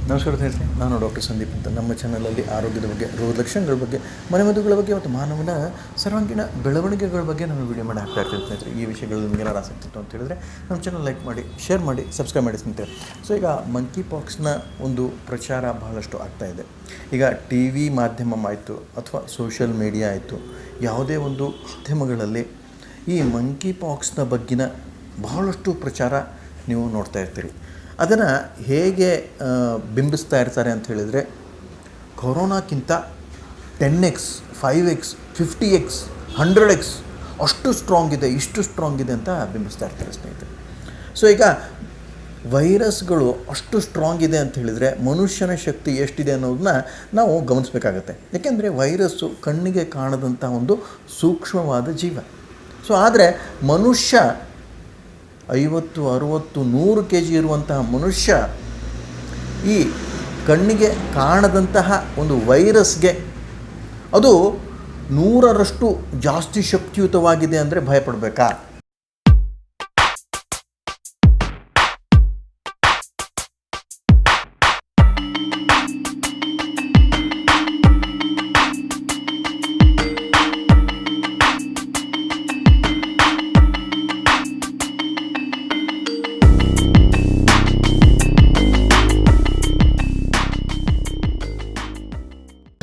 ನಮಸ್ಕಾರ ಸ್ನೇಹಿತರೆ, ನಾನು ಡಾಕ್ಟರ್ ಸಂದೀಪ್ ಅಂತ. ನಮ್ಮ ಚಾನಲಲ್ಲಿ ಆರೋಗ್ಯದ ಬಗ್ಗೆ, ರೋಗ ಲಕ್ಷಣಗಳ ಬಗ್ಗೆ, ಮನೆಮದ್ದುಗಳ ಬಗ್ಗೆ ಮತ್ತು ಮಾನವನ ಸರ್ವಾಂಗೀಣ ಬೆಳವಣಿಗೆಗಳ ಬಗ್ಗೆ ನಾನು ವೀಡಿಯೋ ಮಾಡಿ ಹಾಕ್ತಾ ಇರ್ತೀನಿ ಸ್ನೇಹಿತರೆ. ಈ ವಿಷಯಗಳು ನಿಮಗೆ ಏನಾರು ಆಸಕ್ತಿ ಇತ್ತು ಅಂತ ಹೇಳಿದ್ರೆ ನಮ್ಮ ಚಾನಲ್ ಲೈಕ್ ಮಾಡಿ, ಶೇರ್ ಮಾಡಿ, ಸಬ್ಸ್ಕ್ರೈಬ್ ಮಾಡಿ ಸ್ನೇಹಿತರೆ. ಸೊ ಈಗ ಮಂಕಿ ಪಾಕ್ಸ್ನ ಒಂದು ಪ್ರಚಾರ ಬಹಳಷ್ಟು ಆಗ್ತಾಯಿದೆ. ಈಗ ಟಿ ವಿ ಮಾಧ್ಯಮ ಆಯಿತು ಅಥವಾ ಸೋಷಿಯಲ್ ಮೀಡಿಯಾ ಆಯಿತು, ಯಾವುದೇ ಒಂದು ಮಾಧ್ಯಮಗಳಲ್ಲಿ ಈ ಮಂಕಿ ಪಾಕ್ಸ್ನ ಬಗ್ಗಿನ ಬಹಳಷ್ಟು ಪ್ರಚಾರ ನೀವು ನೋಡ್ತಾ ಇರ್ತೀರಿ. ಅದನ್ನು ಹೇಗೆ ಬಿಂಬಿಸ್ತಾ ಇರ್ತಾರೆ ಅಂತ ಹೇಳಿದರೆ, ಕೊರೋನಾಕ್ಕಿಂತ 10x, 5x, 50x, 100x ಅಷ್ಟು ಸ್ಟ್ರಾಂಗ್ ಇದೆ, ಇಷ್ಟು ಸ್ಟ್ರಾಂಗ್ ಇದೆ ಅಂತ ಬಿಂಬಿಸ್ತಾ ಇರ್ತಾರೆ ಸ್ನೇಹಿತರೆ. ಸೊ ಈಗ ವೈರಸ್ಗಳು ಅಷ್ಟು ಸ್ಟ್ರಾಂಗ್ ಇದೆ ಅಂತ ಹೇಳಿದರೆ ಮನುಷ್ಯನ ಶಕ್ತಿ ಎಷ್ಟಿದೆ ಅನ್ನೋದನ್ನ ನಾವು ಗಮನಿಸಬೇಕಾಗತ್ತೆ. ಯಾಕೆಂದರೆ ವೈರಸ್ಸು ಕಣ್ಣಿಗೆ ಕಾಣದಂಥ ಒಂದು ಸೂಕ್ಷ್ಮವಾದ ಜೀವ. ಸೊ ಆದರೆ ಮನುಷ್ಯ 50, 60, 100 kg ಇರುವಂತಹ ಮನುಷ್ಯ ಈ ಕಣ್ಣಿಗೆ ಕಾಣದಂತಹ ಒಂದು ವೈರಸ್ಗೆ ಅದು 100ರಷ್ಟು ಜಾಸ್ತಿ ಶಕ್ತಿಯುತವಾಗಿದೆ ಅಂದರೆ ಭಯಪಡಬೇಕಾ?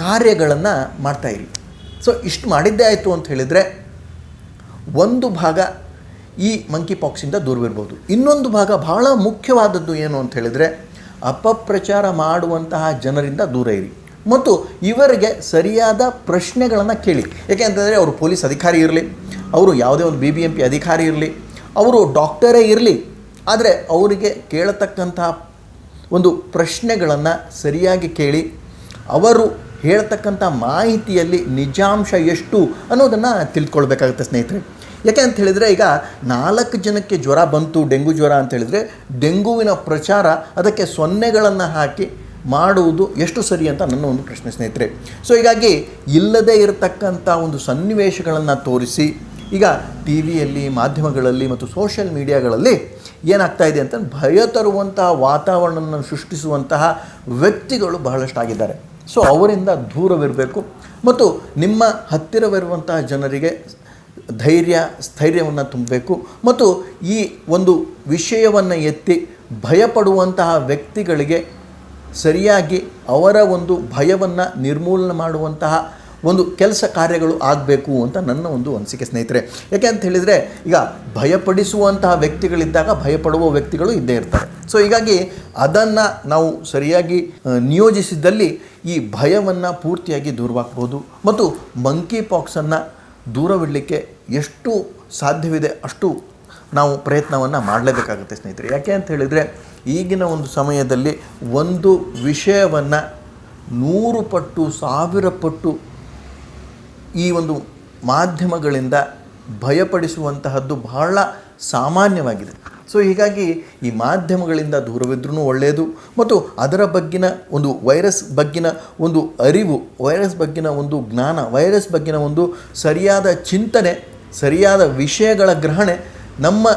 ಕಾರ್ಯಗಳನ್ನು ಮಾಡ್ತಾಯಿರಿ. ಸೊ ಇಷ್ಟು ಮಾಡಿದ್ದೇ ಆಯಿತು ಅಂತ ಹೇಳಿದರೆ ಒಂದು ಭಾಗ ಈ ಮಂಕಿ ಪಾಕ್ಸಿಂದ ದೂರವಿರ್ಬೋದು. ಇನ್ನೊಂದು ಭಾಗ ಬಹಳ ಮುಖ್ಯವಾದದ್ದು ಏನು ಅಂತ ಹೇಳಿದರೆ, ಅಪಪ್ರಚಾರ ಮಾಡುವಂತಹ ಜನರಿಂದ ದೂರ ಇರಿ ಮತ್ತು ಇವರಿಗೆ ಸರಿಯಾದ ಪ್ರಶ್ನೆಗಳನ್ನು ಕೇಳಿ. ಏಕೆ ಅಂತಂದರೆ ಅವರು ಪೊಲೀಸ್ ಅಧಿಕಾರಿ ಇರಲಿ, ಅವರು ಯಾವುದೇ ಒಂದು BBMP ಅಧಿಕಾರಿ ಇರಲಿ, ಅವರು ಡಾಕ್ಟರೇ ಇರಲಿ, ಆದರೆ ಅವರಿಗೆ ಕೇಳತಕ್ಕಂತಹ ಒಂದು ಪ್ರಶ್ನೆಗಳನ್ನು ಸರಿಯಾಗಿ ಕೇಳಿ ಅವರು ಹೇಳ್ತಕ್ಕಂಥ ಮಾಹಿತಿಯಲ್ಲಿ ನಿಜಾಂಶ ಎಷ್ಟು ಅನ್ನೋದನ್ನು ತಿಳ್ಕೊಳ್ಬೇಕಾಗುತ್ತೆ ಸ್ನೇಹಿತರೆ. ಯಾಕೆ ಅಂತ ಹೇಳಿದರೆ, ಈಗ 4 ಜನಕ್ಕೆ ಜ್ವರ ಬಂತು, ಡೆಂಗು ಜ್ವರ ಅಂತ ಹೇಳಿದರೆ ಡೆಂಗುವಿನ ಪ್ರಚಾರ ಅದಕ್ಕೆ 0ಗಳನ್ನು ಹಾಕಿ ಮಾಡುವುದು ಎಷ್ಟು ಸರಿ ಅಂತ ನನ್ನ ಒಂದು ಪ್ರಶ್ನೆ ಸ್ನೇಹಿತರೆ. ಸೊ ಹೀಗಾಗಿ ಇಲ್ಲದೇ ಇರತಕ್ಕಂಥ ಒಂದು ಸನ್ನಿವೇಶಗಳನ್ನು ತೋರಿಸಿ ಈಗ ಟಿ ವಿಯಲ್ಲಿ, ಮಾಧ್ಯಮಗಳಲ್ಲಿ ಮತ್ತು ಸೋಷಿಯಲ್ ಮೀಡಿಯಾಗಳಲ್ಲಿ ಏನಾಗ್ತಾ ಇದೆ ಅಂತ ಭಯ ತರುವಂತಹ ವಾತಾವರಣವನ್ನು ಸೃಷ್ಟಿಸುವಂತಹ ವ್ಯಕ್ತಿಗಳು ಬಹಳಷ್ಟಾಗಿದ್ದಾರೆ. ಸೊ ಅವರಿಂದ ದೂರವಿರಬೇಕು ಮತ್ತು ನಿಮ್ಮ ಹತ್ತಿರವಿರುವಂತಹ ಜನರಿಗೆ ಸ್ಥೈರ್ಯವನ್ನು ತುಂಬಬೇಕು ಮತ್ತು ಈ ಒಂದು ವಿಷಯವನ್ನು ಎತ್ತಿ ಭಯಪಡುವಂತಹ ವ್ಯಕ್ತಿಗಳಿಗೆ ಸರಿಯಾಗಿ ಅವರ ಒಂದು ಭಯವನ್ನು ನಿರ್ಮೂಲನೆ ಮಾಡುವಂತಹ ಒಂದು ಕೆಲಸ ಕಾರ್ಯಗಳು ಆಗಬೇಕು ಅಂತ ನನ್ನ ಒಂದು ಅನಿಸಿಕೆ ಸ್ನೇಹಿತರೆ. ಯಾಕೆ ಅಂತ ಹೇಳಿದರೆ, ಈಗ ಭಯಪಡಿಸುವಂತಹ ವ್ಯಕ್ತಿಗಳಿದ್ದಾಗ ಭಯಪಡುವ ವ್ಯಕ್ತಿಗಳು ಇದ್ದೇ ಇರ್ತಾರೆ. ಸೊ ಹೀಗಾಗಿ ಅದನ್ನು ನಾವು ಸರಿಯಾಗಿ ನಿಯೋಜಿಸಿದ್ದಲ್ಲಿ ಈ ಭಯವನ್ನು ಪೂರ್ತಿಯಾಗಿ ದೂರವಾಗ್ಬೋದು ಮತ್ತು ಮಂಕಿ ಪಾಕ್ಸನ್ನು ದೂರವಿಡಲಿಕ್ಕೆ ಎಷ್ಟು ಸಾಧ್ಯವಿದೆ ಅಷ್ಟು ನಾವು ಪ್ರಯತ್ನವನ್ನು ಮಾಡಲೇಬೇಕಾಗುತ್ತೆ ಸ್ನೇಹಿತರೆ. ಯಾಕೆ ಅಂತ ಹೇಳಿದರೆ, ಈಗಿನ ಒಂದು ಸಮಯದಲ್ಲಿ ಒಂದು ವಿಷಯವನ್ನು 100 ಪಟ್ಟು 1000 ಪಟ್ಟು ಈ ಒಂದು ಮಾಧ್ಯಮಗಳಿಂದ ಭಯಪಡಿಸುವಂತಹದ್ದು ಬಹಳ ಸಾಮಾನ್ಯವಾಗಿದೆ. ಸೊ ಹೀಗಾಗಿ ಈ ಮಾಧ್ಯಮಗಳಿಂದ ದೂರವಿದ್ರೂ ಒಳ್ಳೆಯದು ಮತ್ತು ಅದರ ಬಗ್ಗಿನ ಒಂದು ವೈರಸ್ ಬಗ್ಗಿನ ಒಂದು ಅರಿವು, ವೈರಸ್ ಬಗ್ಗಿನ ಒಂದು ಜ್ಞಾನ, ವೈರಸ್ ಬಗ್ಗಿನ ಒಂದು ಸರಿಯಾದ ಚಿಂತನೆ, ಸರಿಯಾದ ವಿಷಯಗಳ ಗ್ರಹಣೆ ನಮ್ಮ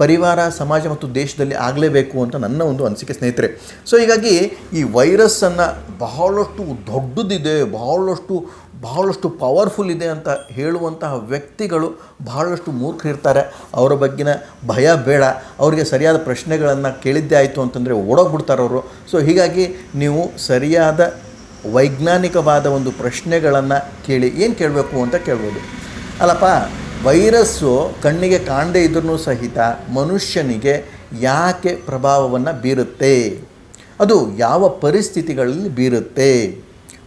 ಪರಿವಾರ, ಸಮಾಜ ಮತ್ತು ದೇಶದಲ್ಲಿ ಆಗಲೇಬೇಕು ಅಂತ ನನ್ನ ಒಂದು ಅನಿಸಿಕೆ ಸ್ನೇಹಿತರೆ. ಸೊ ಹೀಗಾಗಿ ಈ ವೈರಸ್ಸನ್ನು ಬಹಳಷ್ಟು ದೊಡ್ಡದಿದೆ, ಬಹಳಷ್ಟು ಪವರ್ಫುಲ್ ಇದೆ ಅಂತ ಹೇಳುವಂತಹ ವ್ಯಕ್ತಿಗಳು ಬಹಳಷ್ಟು ಮೂರ್ಖರಿರ್ತಾರೆ. ಅವರ ಬಗ್ಗಿನ ಭಯ ಬೇಡ. ಅವರಿಗೆ ಸರಿಯಾದ ಪ್ರಶ್ನೆಗಳನ್ನು ಕೇಳಿದ್ದೇ ಆಯಿತು ಅಂತಂದರೆ ಓಡೋಗ್ಬಿಡ್ತಾರೆ ಅವರು. ಸೊ ಹೀಗಾಗಿ ನೀವು ಸರಿಯಾದ ವೈಜ್ಞಾನಿಕವಾದ ಒಂದು ಪ್ರಶ್ನೆಗಳನ್ನು ಕೇಳಿ. ಏನು ಕೇಳಬೇಕು ಅಂತ ಕೇಳ್ಬೋದು. ಅಲ್ಲಪ್ಪ, ವೈರಸ್ಸು ಕಣ್ಣಿಗೆ ಕಾಣದೇ ಇದ್ರೂ ಸಹಿತ ಮನುಷ್ಯನಿಗೆ ಯಾಕೆ ಪ್ರಭಾವವನ್ನು ಬೀರುತ್ತೆ, ಅದು ಯಾವ ಪರಿಸ್ಥಿತಿಗಳಲ್ಲಿ ಬೀರುತ್ತೆ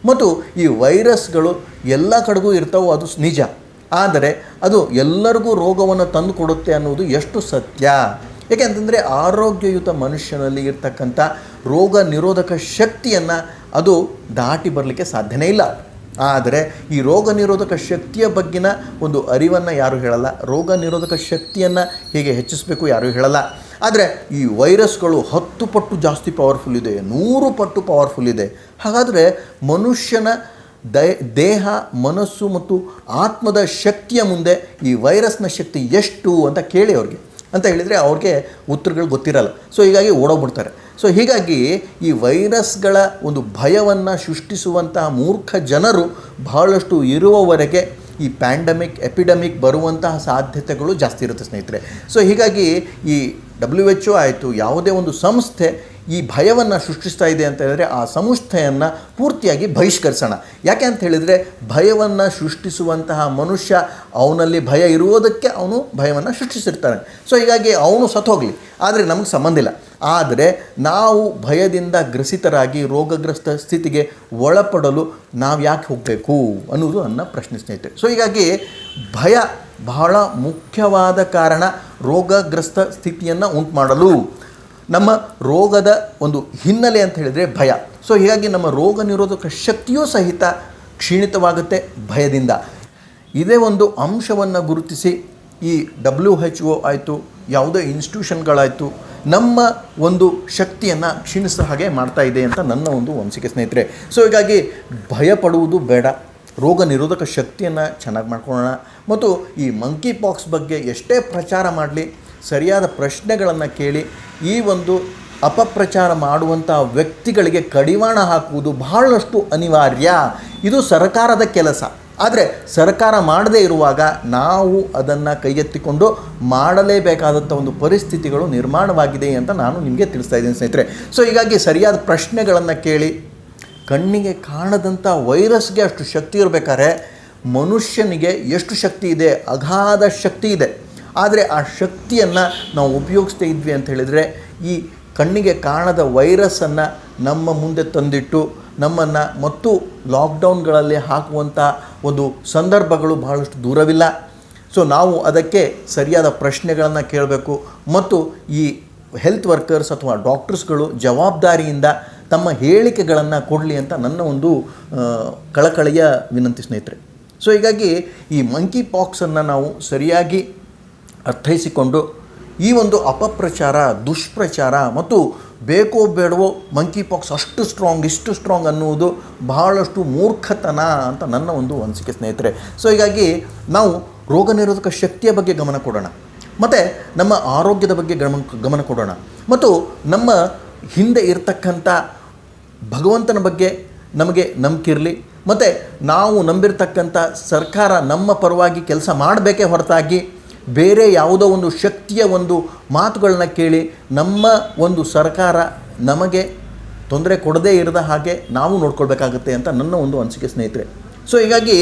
ಮತ್ತು ಈ ವೈರಸ್ಗಳು ಎಲ್ಲ ಕಡೆಗೂ ಇರ್ತಾವೋ ಅದು ನಿಜ, ಆದರೆ ಅದು ಎಲ್ಲರಿಗೂ ರೋಗವನ್ನು ತಂದು ಕೊಡುತ್ತೆ ಅನ್ನೋದು ಎಷ್ಟು ಸತ್ಯ? ಏಕೆಂತಂದರೆ ಆರೋಗ್ಯಯುತ ಮನುಷ್ಯನಲ್ಲಿ ಇರ್ತಕ್ಕಂಥ ರೋಗ ನಿರೋಧಕ ಶಕ್ತಿಯನ್ನು ಅದು ದಾಟಿ ಬರಲಿಕ್ಕೆ ಸಾಧ್ಯನೇ ಇಲ್ಲ. ಆದರೆ ಈ ರೋಗ ನಿರೋಧಕ ಶಕ್ತಿಯ ಬಗ್ಗಿನ ಒಂದು ಅರಿವನ್ನು ಯಾರೂ ಹೇಳಲ್ಲ. ರೋಗ ನಿರೋಧಕ ಶಕ್ತಿಯನ್ನು ಹೇಗೆ ಹೆಚ್ಚಿಸಬೇಕು ಯಾರೂ ಹೇಳಲ್ಲ. ಆದರೆ ಈ ವೈರಸ್ಗಳು 10 ಪಟ್ಟು ಜಾಸ್ತಿ ಪವರ್ಫುಲ್ ಇದೆ, 100 ಪಟ್ಟು ಪವರ್ಫುಲ್ ಇದೆ. ಹಾಗಾದರೆ ಮನುಷ್ಯನ ದೇಹ, ಮನಸ್ಸು ಮತ್ತು ಆತ್ಮದ ಶಕ್ತಿಯ ಮುಂದೆ ಈ ವೈರಸ್ನ ಶಕ್ತಿ ಎಷ್ಟು ಅಂತ ಕೇಳಿ ಅವ್ರಿಗೆ ಅಂತ ಹೇಳಿದರೆ ಅವ್ರಿಗೆ ಉತ್ತರಗಳು ಗೊತ್ತಿರಲ್ಲ. ಸೊ ಹೀಗಾಗಿ ಓಡೋಗ್ಬಿಡ್ತಾರೆ. ಸೊ ಹೀಗಾಗಿ ಈ ವೈರಸ್ಗಳ ಒಂದು ಭಯವನ್ನು ಸೃಷ್ಟಿಸುವಂತಹ ಮೂರ್ಖ ಜನರು ಬಹಳಷ್ಟು ಇರುವವರೆಗೆ ಈ ಪ್ಯಾಂಡಮಿಕ್ ಎಪಿಡಮಿಕ್ ಬರುವಂತಹ ಸಾಧ್ಯತೆಗಳು ಜಾಸ್ತಿ ಇರುತ್ತೆ ಸ್ನೇಹಿತರೆ. ಸೊ ಹೀಗಾಗಿ ಈ WHO ಆಯಿತು, ಯಾವುದೇ ಒಂದು ಸಂಸ್ಥೆ ಈ ಭಯವನ್ನು ಸೃಷ್ಟಿಸ್ತಾ ಇದೆ ಅಂತ ಹೇಳಿದ್ರೆ ಆ ಸಂಸ್ಥೆಯನ್ನು ಪೂರ್ತಿಯಾಗಿ ಬಹಿಷ್ಕರಿಸೋಣ. ಯಾಕೆ ಅಂತ ಹೇಳಿದರೆ ಭಯವನ್ನು ಸೃಷ್ಟಿಸುವಂತಹ ಮನುಷ್ಯ ಅವನಲ್ಲಿ ಭಯ ಇರುವುದಕ್ಕೆ ಅವನು ಭಯವನ್ನು ಸೃಷ್ಟಿಸಿರ್ತಾನೆ. ಸೊ ಹೀಗಾಗಿ ಅವನು ಸತ್ತೋಗಲಿ, ಆದರೆ ನಮಗೆ ಸಂಬಂಧ ಇಲ್ಲ. ಆದರೆ ನಾವು ಭಯದಿಂದ ಗ್ರಸಿತರಾಗಿ ರೋಗಗ್ರಸ್ತ ಸ್ಥಿತಿಗೆ ಒಳಪಡಲು ನಾವು ಯಾಕೆ ಹೋಗಬೇಕು ಅನ್ನೋದು ನನ್ನ ಪ್ರಶ್ನೆ ಸ್ನೇಹಿತರೆ. ಸೊ ಹೀಗಾಗಿ ಭಯ ಬಹಳ ಮುಖ್ಯವಾದ ಕಾರಣ ರೋಗಗ್ರಸ್ತ ಸ್ಥಿತಿಯನ್ನು ಉಂಟು ಮಾಡಲು. ನಮ್ಮ ರೋಗದ ಒಂದು ಹಿನ್ನೆಲೆ ಅಂತ ಹೇಳಿದರೆ ಭಯ. ಸೊ ಹೀಗಾಗಿ ನಮ್ಮ ರೋಗ ನಿರೋಧಕ ಶಕ್ತಿಯೂ ಸಹಿತ ಕ್ಷೀಣಿತವಾಗುತ್ತೆ ಭಯದಿಂದ. ಇದೇ ಒಂದು ಅಂಶವನ್ನು ಗುರುತಿಸಿ ಈ WHO ಆಯಿತು, ಯಾವುದೇ ಇನ್ಸ್ಟಿಟ್ಯೂಷನ್ಗಳಾಯಿತು ನಮ್ಮ ಒಂದು ಶಕ್ತಿಯನ್ನು ಕ್ಷೀಣಿಸೋ ಹಾಗೆ ಮಾಡ್ತಾ ಇದೆ ಅಂತ ನನ್ನ ಒಂದು ಅನಿಸಿಕೆ ಸ್ನೇಹಿತರೆ. ಸೊ ಹೀಗಾಗಿ ಭಯಪಡುವುದು ಬೇಡ, ರೋಗ ನಿರೋಧಕ ಶಕ್ತಿಯನ್ನು ಚೆನ್ನಾಗಿ ಮಾಡ್ಕೊಳ್ಳೋಣ. ಮತ್ತು ಈ ಮಂಕಿ ಪಾಕ್ಸ್ ಬಗ್ಗೆ ಎಷ್ಟೇ ಪ್ರಚಾರ ಮಾಡಲಿ, ಸರಿಯಾದ ಪ್ರಶ್ನೆಗಳನ್ನು ಕೇಳಿ ಈ ಒಂದು ಅಪಪ್ರಚಾರ ಮಾಡುವಂಥ ವ್ಯಕ್ತಿಗಳಿಗೆ ಕಡಿವಾಣ ಹಾಕುವುದು ಬಹಳಷ್ಟು ಅನಿವಾರ್ಯ. ಇದು ಸರ್ಕಾರದ ಕೆಲಸ. ಆದರೆ ಸರ್ಕಾರ ಮಾಡದೇ ಇರುವಾಗ ನಾವು ಅದನ್ನು ಕೈಗೆತ್ತಿಕೊಂಡು ಮಾಡಲೇಬೇಕಾದಂಥ ಒಂದು ಪರಿಸ್ಥಿತಿಗಳು ನಿರ್ಮಾಣವಾಗಿದೆ ಅಂತ ನಾನು ನಿಮಗೆ ತಿಳಿಸ್ತಾ ಇದ್ದೀನಿ ಸ್ನೇಹಿತರೆ. ಸೊ ಹೀಗಾಗಿ ಸರಿಯಾದ ಪ್ರಶ್ನೆಗಳನ್ನು ಕೇಳಿ, ಕಣ್ಣಿಗೆ ಕಾಣದಂಥ ವೈರಸ್ಗೆ ಅಷ್ಟು ಶಕ್ತಿ ಇರಬೇಕಾದ್ರೆ ಮನುಷ್ಯನಿಗೆ ಎಷ್ಟು ಶಕ್ತಿ ಇದೆ, ಅಗಾಧ ಶಕ್ತಿ ಇದೆ. ಆದರೆ ಆ ಶಕ್ತಿಯನ್ನು ನಾವು ಉಪಯೋಗಿಸ್ತಾ ಇದ್ವಿ ಅಂತ ಹೇಳಿದರೆ ಈ ಕಣ್ಣಿಗೆ ಕಾಣದ ವೈರಸ್ಸನ್ನು ನಮ್ಮ ಮುಂದೆ ತಂದಿಟ್ಟು ನಮ್ಮನ್ನು ಮತ್ತು ಲಾಕ್ಡೌನ್ಗಳಲ್ಲಿ ಹಾಕುವಂಥ ಒಂದು ಸಂದರ್ಭಗಳು ಬಹಳಷ್ಟು ದೂರವಿಲ್ಲ. ಸೊ ನಾವು ಅದಕ್ಕೆ ಸರಿಯಾದ ಪ್ರಶ್ನೆಗಳನ್ನು ಕೇಳಬೇಕು. ಮತ್ತು ಈ ಹೆಲ್ತ್ ವರ್ಕರ್ಸ್ ಅಥವಾ ಡಾಕ್ಟರ್ಸ್ಗಳು ಜವಾಬ್ದಾರಿಯಿಂದ ತಮ್ಮ ಹೇಳಿಕೆಗಳನ್ನು ಕೊಡಲಿ ಅಂತ ನನ್ನ ಒಂದು ಕಳಕಳಿಯ ವಿನಂತಿ ಸ್ನೇಹಿತರೆ. ಸೊ ಹೀಗಾಗಿ ಈ ಮಂಕಿ ಪಾಕ್ಸನ್ನು ನಾವು ಸರಿಯಾಗಿ ಅರ್ಥೈಸಿಕೊಂಡು ಈ ಒಂದು ಅಪಪ್ರಚಾರ, ದುಷ್ಪ್ರಚಾರ ಮತ್ತು ಬೇಕೋ ಬೇಡವೋ ಮಂಕಿ ಪಾಕ್ಸ್ ಅಷ್ಟು ಸ್ಟ್ರಾಂಗ್, ಇಷ್ಟು ಸ್ಟ್ರಾಂಗ್ ಅನ್ನುವುದು ಬಹಳಷ್ಟು ಮೂರ್ಖತನ ಅಂತ ನನ್ನ ಒಂದು ಅನಿಸಿಕೆ ಸ್ನೇಹಿತರೆ. ಸೊ ಹೀಗಾಗಿ ನಾವು ರೋಗ ನಿರೋಧಕ ಶಕ್ತಿಯ ಬಗ್ಗೆ ಗಮನ ಕೊಡೋಣ, ಮತ್ತು ನಮ್ಮ ಆರೋಗ್ಯದ ಬಗ್ಗೆ ಗಮನ ಕೊಡೋಣ, ಮತ್ತು ನಮ್ಮ ಹಿಂದೆ ಇರತಕ್ಕಂಥ ಭಗವಂತನ ಬಗ್ಗೆ ನಮಗೆ ನಂಬಿಕೆ ಇರಲಿ, ಮತ್ತು ನಾವು ನಂಬಿರ್ತಕ್ಕಂಥ ಸರ್ಕಾರ ನಮ್ಮ ಪರವಾಗಿ ಕೆಲಸ ಮಾಡಬೇಕೇ ಹೊರತಾಗಿ ಬೇರೆ ಯಾವುದೋ ಒಂದು ಶಕ್ತಿಯ ಒಂದು ಮಾತುಗಳನ್ನ ಕೇಳಿ ನಮ್ಮ ಒಂದು ಸರ್ಕಾರ ನಮಗೆ ತೊಂದರೆ ಕೊಡದೇ ಇರದ ಹಾಗೆ ನಾವು ನೋಡ್ಕೊಳ್ಬೇಕಾಗುತ್ತೆ ಅಂತ ನನ್ನ ಒಂದು ಅನಿಸಿಕೆ ಸ್ನೇಹಿತರೆ. ಸೊ ಹೀಗಾಗಿ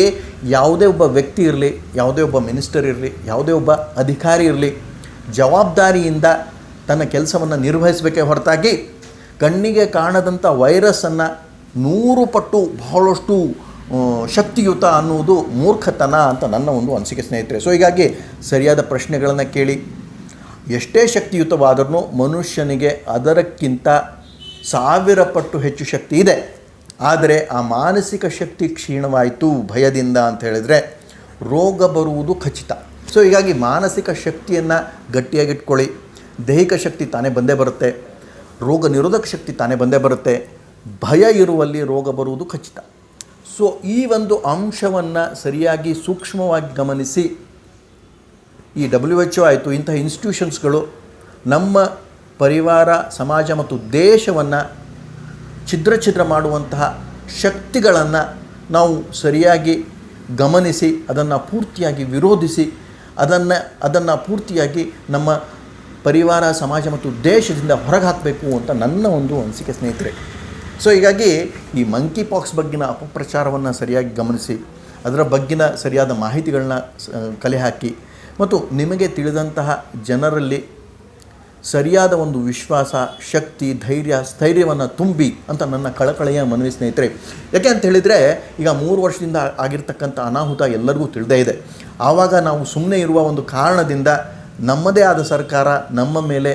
ಯಾವುದೇ ಒಬ್ಬ ವ್ಯಕ್ತಿ ಇರಲಿ, ಯಾವುದೇ ಒಬ್ಬ ಮಿನಿಸ್ಟರ್ ಇರಲಿ, ಯಾವುದೇ ಒಬ್ಬ ಅಧಿಕಾರಿ ಇರಲಿ, ಜವಾಬ್ದಾರಿಯಿಂದ ತನ್ನ ಕೆಲಸವನ್ನು ನಿರ್ವಹಿಸಬೇಕೇ ಹೊರತಾಗಿ ಕಣ್ಣಿಗೆ ಕಾಣದಂಥ ವೈರಸ್ಸನ್ನು 100 ಪಟ್ಟು ಬಹಳಷ್ಟು ಶಕ್ತಿಯುತ ಅನ್ನುವುದು ಮೂರ್ಖತನ ಅಂತ ನನ್ನ ಒಂದು ಅನಿಸಿಕೆ ಸ್ನೇಹಿತರೆ. ಸೊ ಹೀಗಾಗಿ ಸರಿಯಾದ ಪ್ರಶ್ನೆಗಳನ್ನು ಕೇಳಿ, ಎಷ್ಟೇ ಶಕ್ತಿಯುತವಾದರೂ ಮನುಷ್ಯನಿಗೆ ಅದಕ್ಕಿಂತ 1000 ಪಟ್ಟು ಹೆಚ್ಚು ಶಕ್ತಿ ಇದೆ. ಆದರೆ ಆ ಮಾನಸಿಕ ಶಕ್ತಿ ಕ್ಷೀಣವಾಯಿತು ಭಯದಿಂದ ಅಂತ ಹೇಳಿದರೆ ರೋಗ ಬರುವುದು ಖಚಿತ. ಸೊ ಹೀಗಾಗಿ ಮಾನಸಿಕ ಶಕ್ತಿಯನ್ನು ಗಟ್ಟಿಯಾಗಿಟ್ಕೊಳ್ಳಿ. ದೈಹಿಕ ಶಕ್ತಿ ತಾನೇ ಬಂದೇ ಬರುತ್ತೆ, ರೋಗ ನಿರೋಧಕ ಶಕ್ತಿ ತಾನೇ ಬಂದೇ ಬರುತ್ತೆ. ಭಯ ಇರುವಲ್ಲಿ ರೋಗ ಬರುವುದು ಖಚಿತ. ಸೊ ಈ ಒಂದು ಅಂಶವನ್ನು ಸರಿಯಾಗಿ ಸೂಕ್ಷ್ಮವಾಗಿ ಗಮನಿಸಿ ಈ WHO ಆಯಿತು, ಇಂತಹ ಇನ್ಸ್ಟಿಟ್ಯೂಷನ್ಸ್ಗಳು ನಮ್ಮ ಪರಿವಾರ, ಸಮಾಜ ಮತ್ತು ದೇಶವನ್ನು ಛಿದ್ರ ಮಾಡುವಂತಹ ಶಕ್ತಿಗಳನ್ನು ನಾವು ಸರಿಯಾಗಿ ಗಮನಿಸಿ ಅದನ್ನು ಪೂರ್ತಿಯಾಗಿ ವಿರೋಧಿಸಿ ಅದನ್ನು ಪೂರ್ತಿಯಾಗಿ ನಮ್ಮ ಪರಿವಾರ, ಸಮಾಜ ಮತ್ತು ದೇಶದಿಂದ ಹೊರಗೆ ಹಾಕಬೇಕು ಅಂತ ನನ್ನ ಒಂದು ಅನಿಸಿಕೆ ಸ್ನೇಹಿತರೆ. ಸೊ ಹೀಗಾಗಿ ಈ ಮಂಕಿ ಪಾಕ್ಸ್ ಬಗ್ಗಿನ ಅಪಪ್ರಚಾರವನ್ನು ಸರಿಯಾಗಿ ಗಮನಿಸಿ, ಅದರ ಬಗ್ಗಿನ ಸರಿಯಾದ ಮಾಹಿತಿಗಳನ್ನ ಕಲೆ ಹಾಕಿ, ಮತ್ತು ನಿಮಗೆ ತಿಳಿದಂತಹ ಜನರಲ್ಲಿ ಸರಿಯಾದ ಒಂದು ವಿಶ್ವಾಸ, ಶಕ್ತಿ, ಧೈರ್ಯ, ಸ್ಥೈರ್ಯವನ್ನು ತುಂಬಿ ಅಂತ ನನ್ನ ಕಳಕಳೆಯ ಮನವಿ ಸ್ನೇಹಿತರೆ. ಯಾಕೆ ಅಂತ ಹೇಳಿದರೆ ಈಗ 3 ವರ್ಷದಿಂದ ಆಗಿರ್ತಕ್ಕಂಥ ಅನಾಹುತ ಎಲ್ಲರಿಗೂ ತಿಳಿದೇ ಇದೆ. ಆವಾಗ ನಾವು ಸುಮ್ಮನೆ ಇರುವ ಒಂದು ಕಾರಣದಿಂದ ನಮ್ಮದೇ ಆದ ಸರ್ಕಾರ ನಮ್ಮ ಮೇಲೆ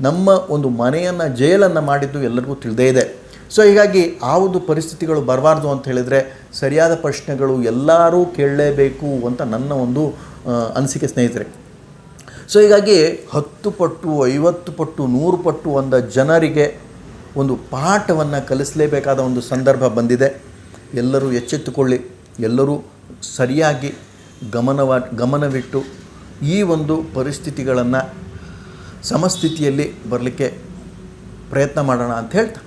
ನಮ್ಮ ಒಂದು ಮನೆಯನ್ನು ಜೈಲನ್ನು ಮಾಡಿದ್ದು ಎಲ್ಲರಿಗೂ ತಿಳಿದೇ ಇದೆ. ಸೊ ಹೀಗಾಗಿ ಆ ಒಂದು ಪರಿಸ್ಥಿತಿಗಳು ಬರಬಾರ್ದು ಅಂತ ಹೇಳಿದರೆ ಸರಿಯಾದ ಪ್ರಶ್ನೆಗಳು ಎಲ್ಲರೂ ಕೇಳಲೇಬೇಕು ಅಂತ ನನ್ನ ಒಂದು ಅನಿಸಿಕೆ ಸ್ನೇಹಿತರೆ. ಸೊ ಹೀಗಾಗಿ 10 ಪಟ್ಟು 50 ಪಟ್ಟು 100 ಪಟ್ಟು ಒಂದು ಜನರಿಗೆ ಒಂದು ಪಾಠವನ್ನು ಕಲಿಸಲೇಬೇಕಾದ ಒಂದು ಸಂದರ್ಭ ಬಂದಿದೆ. ಎಲ್ಲರೂ ಎಚ್ಚೆತ್ತುಕೊಳ್ಳಿ, ಎಲ್ಲರೂ ಸರಿಯಾಗಿ ಗಮನವಿಟ್ಟು ಈ ಒಂದು ಪರಿಸ್ಥಿತಿಗಳನ್ನು ಸಮಸ್ಥಿತಿಯಲ್ಲಿ ಬರಲಿಕ್ಕೆ ಪ್ರಯತ್ನ ಮಾಡೋಣ ಅಂತ ಹೇಳ್ತಾ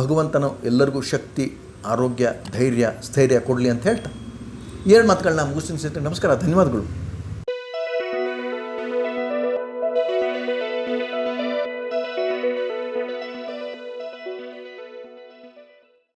ಭಗವಂತನು ಎಲ್ಲರಿಗೂ ಶಕ್ತಿ, ಆರೋಗ್ಯ, ಧೈರ್ಯ, ಸ್ಥೈರ್ಯ ಕೊಡಲಿ ಅಂತ ಹೇಳ್ತಾ 2 ಮಾತುಗಳನ್ನ ಮುಗಿಸ್ತೀನಿ. ನಮಸ್ಕಾರ, ಧನ್ಯವಾದಗಳು.